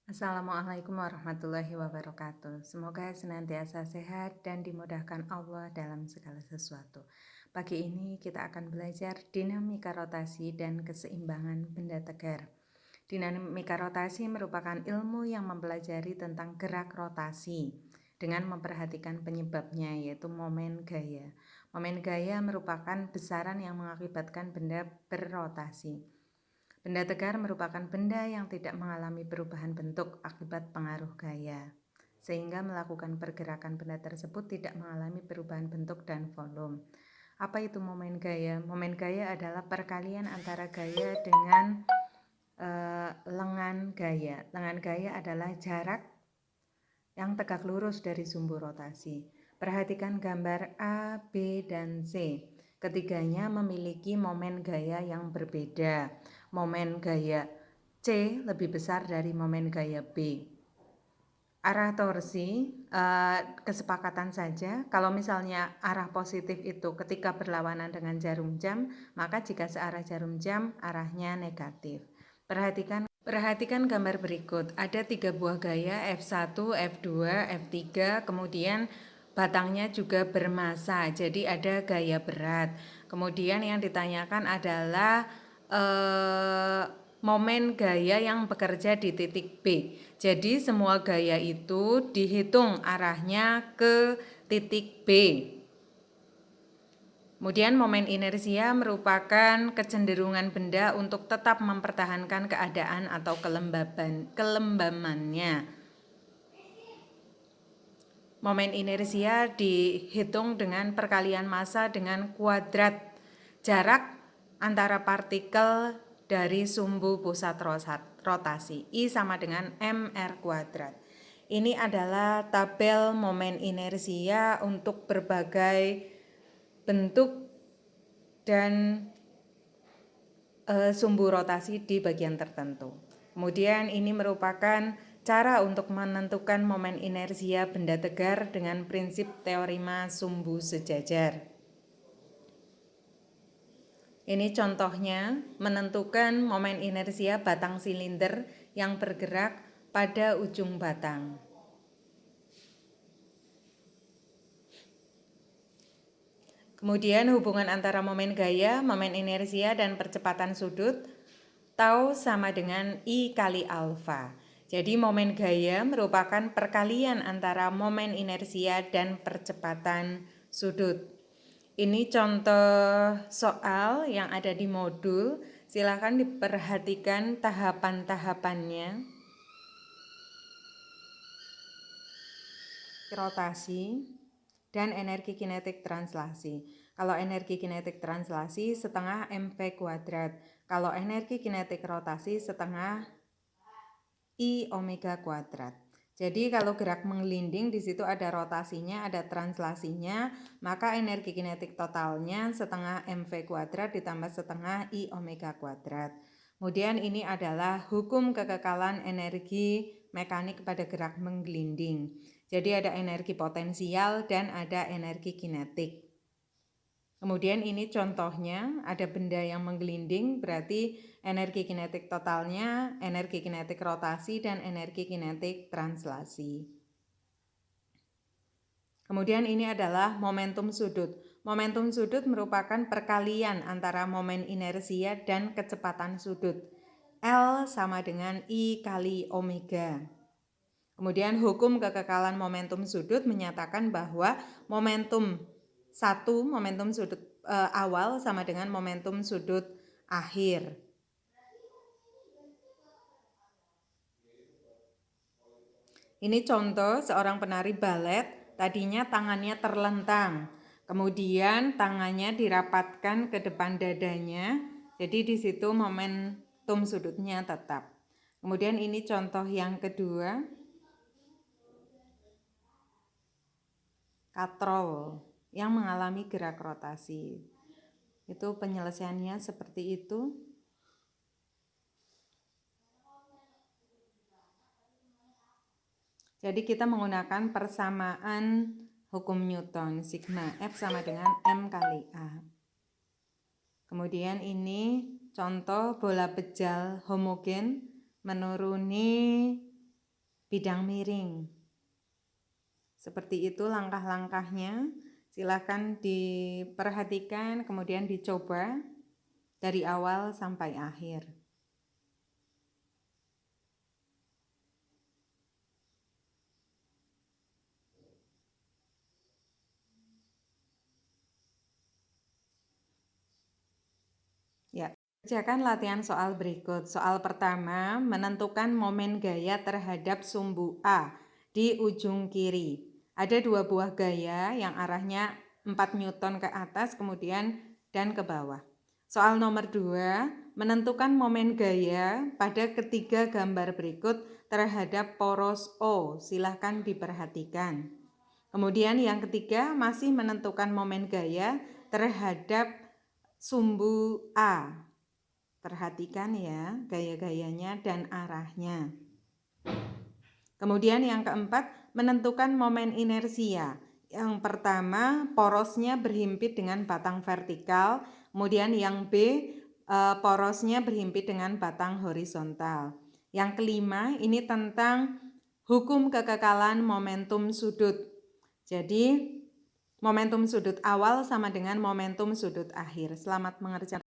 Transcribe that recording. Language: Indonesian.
Assalamualaikum warahmatullahi wabarakatuh. Semoga senantiasa sehat dan dimudahkan Allah dalam segala sesuatu. Pagi ini kita akan belajar dinamika rotasi dan keseimbangan benda tegar. Dinamika rotasi merupakan ilmu yang mempelajari tentang gerak rotasi dengan memperhatikan penyebabnya, yaitu momen gaya. Momen gaya merupakan besaran yang mengakibatkan benda berrotasi. Benda tegar merupakan benda yang tidak mengalami perubahan bentuk akibat pengaruh gaya, sehingga melakukan pergerakan benda tersebut tidak mengalami perubahan bentuk dan volume. Apa itu momen gaya? Momen gaya adalah perkalian antara gaya dengan lengan gaya. Lengan gaya adalah jarak yang tegak lurus dari sumbu rotasi. Perhatikan gambar A, B, dan C. Ketiganya memiliki momen gaya yang berbeda. Momen gaya C lebih besar dari momen gaya B. Arah torsi, kesepakatan saja. Kalau misalnya arah positif itu ketika berlawanan dengan jarum jam, maka jika searah jarum jam, arahnya negatif. Perhatikan gambar berikut. Ada 3 buah gaya, F1, F2, F3, kemudian batangnya juga bermassa. Jadi ada gaya berat. Kemudian yang ditanyakan adalah momen gaya yang bekerja di titik B. Jadi semua gaya itu dihitung arahnya ke titik B. Kemudian momen inersia merupakan kecenderungan benda untuk tetap mempertahankan keadaan atau kelembamannya. Momen inersia dihitung dengan perkalian massa dengan kuadrat jarak antara partikel dari sumbu pusat rotasi. I sama dengan mr kuadrat. Ini adalah tabel momen inersia untuk berbagai bentuk dan sumbu rotasi di bagian tertentu. Kemudian ini merupakan cara untuk menentukan momen inersia benda tegar dengan prinsip teorema sumbu sejajar. Ini contohnya menentukan momen inersia batang silinder yang bergerak pada ujung batang. Kemudian hubungan antara momen gaya, momen inersia, dan percepatan sudut tau sama dengan I kali alfa. Jadi momen gaya merupakan perkalian antara momen inersia dan percepatan sudut. Ini contoh soal yang ada di modul. Silakan diperhatikan tahapan-tahapannya. Rotasi dan energi kinetik translasi. Kalau energi kinetik translasi setengah mv kuadrat. Kalau energi kinetik rotasi setengah I omega kuadrat. Jadi kalau gerak menggelinding di situ ada rotasinya, ada translasinya, maka energi kinetik totalnya setengah mv kuadrat ditambah setengah I omega kuadrat. Kemudian ini adalah hukum kekekalan energi mekanik pada gerak menggelinding. Jadi ada energi potensial dan ada energi kinetik. Kemudian ini contohnya, ada benda yang menggelinding, berarti energi kinetik totalnya, energi kinetik rotasi, dan energi kinetik translasi. Kemudian ini adalah momentum sudut. Momentum sudut merupakan perkalian antara momen inersia dan kecepatan sudut. L sama dengan I kali omega. Kemudian hukum kekekalan momentum sudut menyatakan bahwa momentum sudut awal sama dengan momentum sudut akhir. Ini contoh seorang penari balet, tadinya tangannya terlentang, kemudian tangannya dirapatkan ke depan dadanya, jadi di situ momentum sudutnya tetap. Kemudian ini contoh yang kedua, katrol yang mengalami gerak rotasi. Itu penyelesaiannya seperti itu. Jadi kita menggunakan persamaan hukum Newton, sigma F sama dengan M kali A. Kemudian ini contoh bola bejal homogen menuruni bidang miring. Seperti itu langkah-langkahnya. Silakan diperhatikan, kemudian dicoba dari awal sampai akhir. Ya, kerjakan latihan soal berikut. Soal pertama, menentukan momen gaya terhadap sumbu A di ujung kiri. Ada 2 buah gaya yang arahnya 4 Newton ke atas kemudian dan ke bawah. Soal nomor 2, menentukan momen gaya pada ketiga gambar berikut terhadap poros O. Silahkan diperhatikan. Kemudian yang ketiga, masih menentukan momen gaya terhadap sumbu A. Perhatikan ya gaya-gayanya dan arahnya. Kemudian yang keempat, menentukan momen inersia. Yang pertama, porosnya berhimpit dengan batang vertikal. Kemudian yang B, porosnya berhimpit dengan batang horizontal. Yang kelima, ini tentang hukum kekekalan momentum sudut. Jadi, momentum sudut awal sama dengan momentum sudut akhir. Selamat mengerjakan.